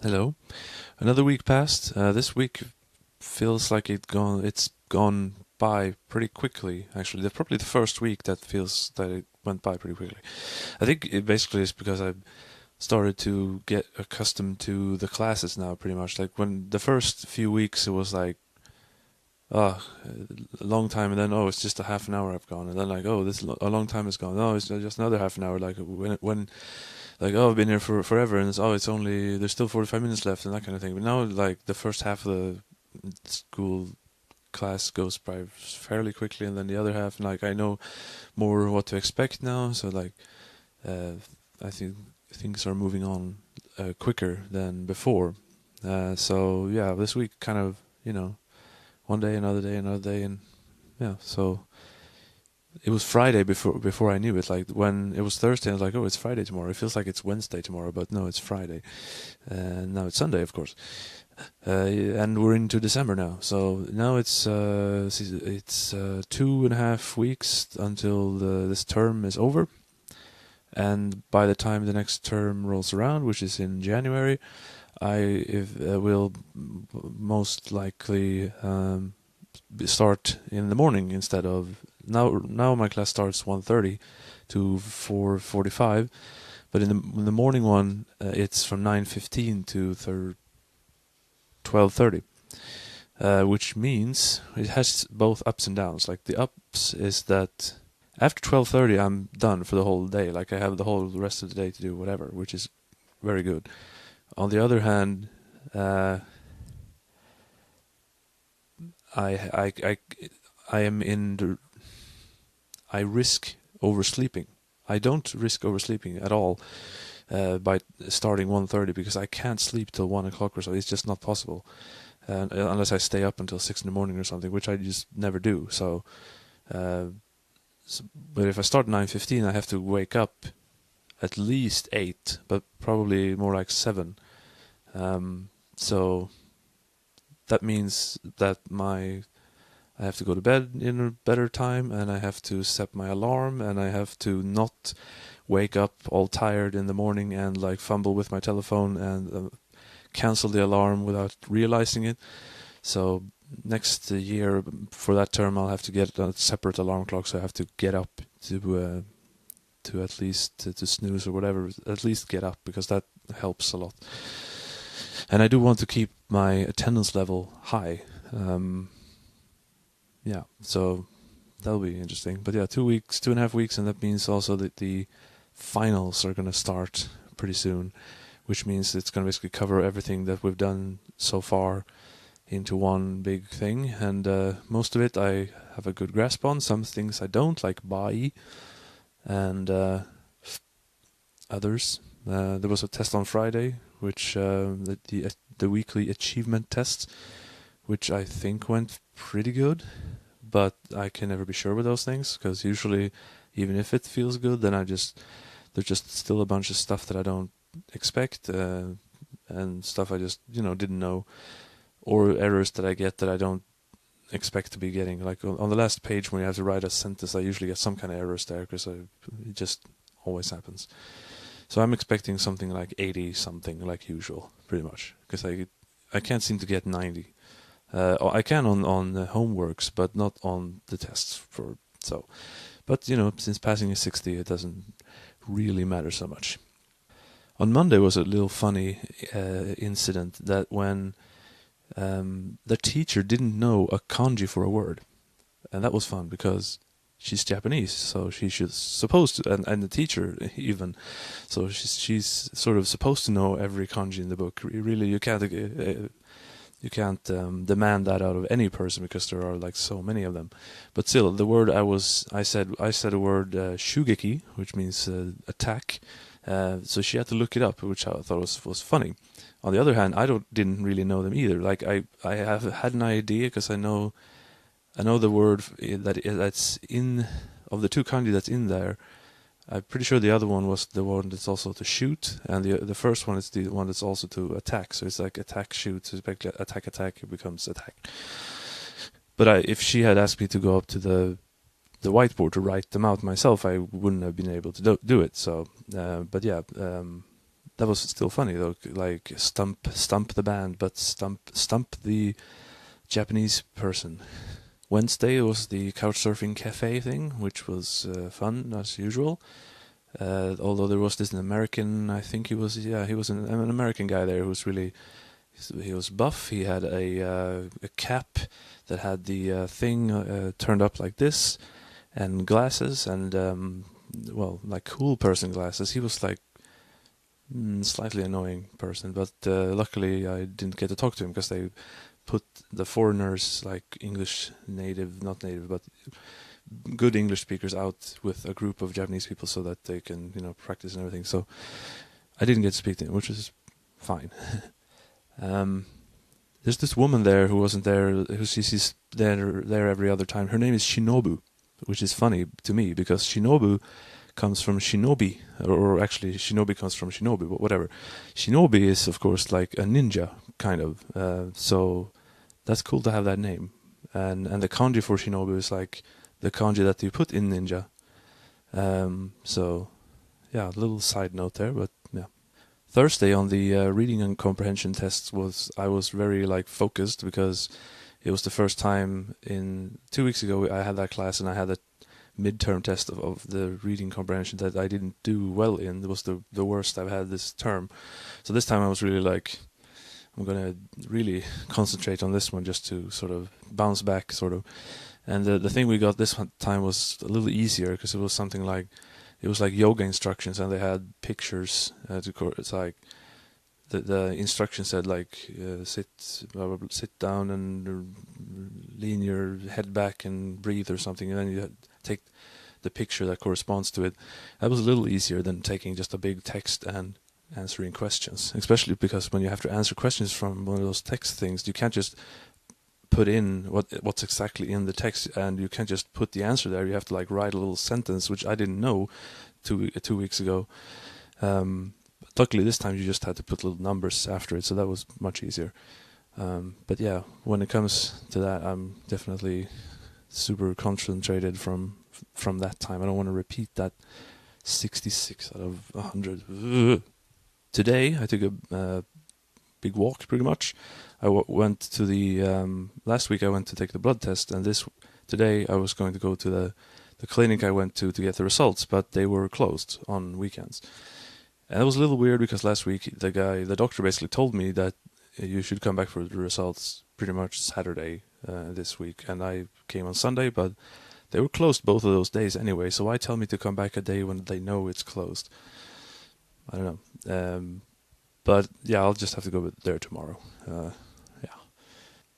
Hello. Another week passed. This week feels like it's gone by pretty quickly. Actually, that's probably the first week that feels that it went by pretty quickly. I think it basically is because I've started to get accustomed to the classes now. Pretty much like when the first few weeks it was like, oh, a long time, and then oh, it's just a half an hour I've gone, and then like oh, a long time has gone. Oh, it's just another half an hour. Like when like oh, I've been here for forever, and it's only there's still 45 minutes left and that kind of thing. But now like the first half of the school class goes by fairly quickly, and then the other half, like I know more what to expect now. So like I think things are moving on quicker than before. So yeah, this week kind of one day, another day, and yeah. So it was Friday before I knew it. Like when it was Thursday, I was like, oh, it's Friday tomorrow. It feels like it's Wednesday tomorrow, but no, it's Friday. And now it's Sunday, of course. And we're into December now. So now it's 2.5 weeks until this term is over. And by the time the next term rolls around, which is in January, will most likely start in the morning instead of now my class starts 1:30 to 4:45, but in the morning one it's from 9:15 to 12:30, which means it has both ups and downs. Like the ups is that after 12:30 I'm done for the whole day. Like I have the whole rest of the day to do whatever, which is very good. On the other hand, I risk oversleeping. I don't risk oversleeping at all by starting 1:30 because I can't sleep till 1 o'clock or so. It's just not possible, unless I stay up until 6 in the morning or something, which I just never do. So, but if I start 9:15, I have to wake up at least 8, but probably more like 7. So that means that I have to go to bed in a better time, and I have to set my alarm, and I have to not wake up all tired in the morning and like fumble with my telephone and cancel the alarm without realizing it. So next year for that term, I'll have to get a separate alarm clock, so I have to get up to at least to snooze or whatever, at least get up, because that helps a lot. And I do want to keep my attendance level high. Yeah, so that'll be interesting. But yeah, 2.5 weeks, and that means also that the finals are going to start pretty soon, which means it's going to basically cover everything that we've done so far into one big thing. And most of it I have a good grasp on. Some things I don't, like Bai and others. There was a test on Friday, which the weekly achievement test, which I think went pretty good, but I can never be sure with those things, because usually, even if it feels good, then there's just still a bunch of stuff that I don't expect, and stuff I just didn't know, or errors that I get that I don't expect to be getting. Like on the last page when you have to write a sentence, I usually get some kind of errors there, because it just always happens. So I'm expecting something like 80 something, like usual, pretty much, because I can't seem to get 90. I can on homeworks, but not on the tests. But since passing is 60, it doesn't really matter so much. On Monday was a little funny incident that when the teacher didn't know a kanji for a word, and that was fun because she's Japanese, so she's supposed to, and the teacher even, so she's sort of supposed to know every kanji in the book. Really, you can't demand that out of any person, because there are like so many of them. But still, the word I said a word shugeki, which means attack. So she had to look it up, which I thought was funny. On the other hand, I didn't really know them either. Like I have had an idea, because I know the word that's in, of the two kanji that's in there. I'm pretty sure the other one was the one that's also to shoot, and the first one is the one that's also to attack. So it's like attack, shoot, so it's like attack, it becomes attack. But if she had asked me to go up to the the whiteboard to write them out myself, I wouldn't have been able to do it. So, but yeah, that was still funny though. Like stump the band, but stump the Japanese person. Wednesday was the couchsurfing cafe thing, which was fun as usual. Although there was this American, I think he was an American guy there who was really, he was buff. He had a cap that had the thing turned up like this, and glasses, and well, like cool person glasses. He was like slightly annoying person, but luckily I didn't get to talk to him because they put the foreigners, like English native, not native, but good English speakers out with a group of Japanese people so that they can, practice and everything. So I didn't get to speak to him, which is fine. There's this woman there who wasn't there, who she's there every other time. Her name is Shinobu, which is funny to me because Shinobu comes from shinobi, or actually shinobi comes from shinobi, but whatever. Shinobi is of course like a ninja, kind of. So that's cool to have that name. And the kanji for shinobi is like the kanji that you put in ninja. So yeah, a little side note there, but yeah. Thursday on the reading and comprehension tests I was very like focused because it was the first time in 2 weeks ago I had that class and I had a midterm test of the reading comprehension that I didn't do well in. It was the worst I've had this term. So this time I was really like, I'm going to really concentrate on this one just to sort of bounce back, sort of. And the thing we got this time was a little easier because it was something like, it was like yoga instructions and they had pictures. It's like the instruction said like sit down and lean your head back and breathe or something, and then you take the picture that corresponds to it. That was a little easier than taking just a big text and answering questions, especially because when you have to answer questions from one of those text things, you can't just put in what's exactly in the text, and you can't just put the answer there. You have to like write a little sentence, which I didn't know 2 weeks ago. Luckily this time you just had to put little numbers after it, so that was much easier. But yeah, when it comes to that, I'm definitely super concentrated from that time. I don't want to repeat that 66 out of 100. Ugh. Today I took a big walk, pretty much. I went to the last week I went to take the blood test, and today I was going to go to the clinic I went to get the results, but they were closed on weekends. And it was a little weird because last week the doctor basically told me that you should come back for the results pretty much Saturday this week, and I came on Sunday, but they were closed both of those days anyway, so why tell me to come back a day when they know it's closed? I don't know. But yeah, I'll just have to go there tomorrow. Yeah.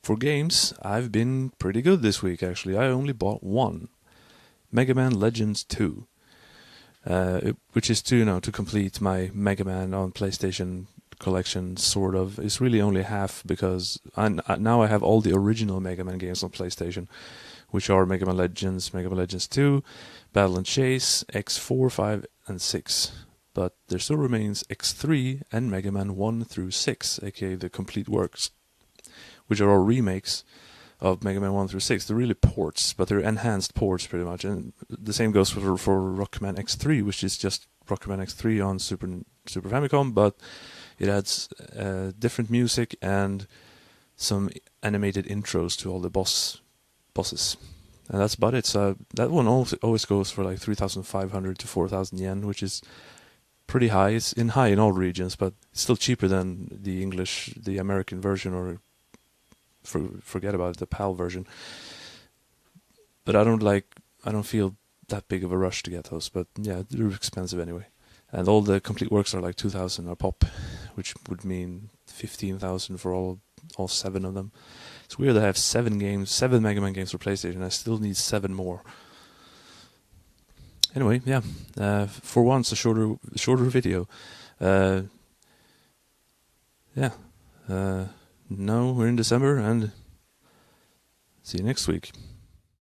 For games, I've been pretty good this week actually. I only bought one. Mega Man Legends 2. Which is to complete my Mega Man on PlayStation collection, sort of. It's really only half because now I have all the original Mega Man games on PlayStation, which are Mega Man Legends 2, Battle and Chase, X4, 5, and 6. But there still remains X3 and Mega Man 1 through 6, aka the complete works, which are all remakes of Mega Man 1 through 6. They're really ports, but they're enhanced ports pretty much. And the same goes for Rockman X3, which is just Rockman X3 on Super Famicom, but it adds different music and some animated intros to all the bosses. And that's about it. So that one always goes for like 3,500 to 4,000 yen, which is pretty high. It's high in all regions, but it's still cheaper than the American version, or forget about it, the PAL version. But I don't feel that big of a rush to get those, but yeah, they're expensive anyway. And all the complete works are like 2,000 a pop, which would mean 15,000 for all 7 of them. It's weird that I have 7 Mega Man games for PlayStation. I still need 7 more. Anyway, yeah. For once, a shorter video. Yeah. Now we're in December, and see you next week.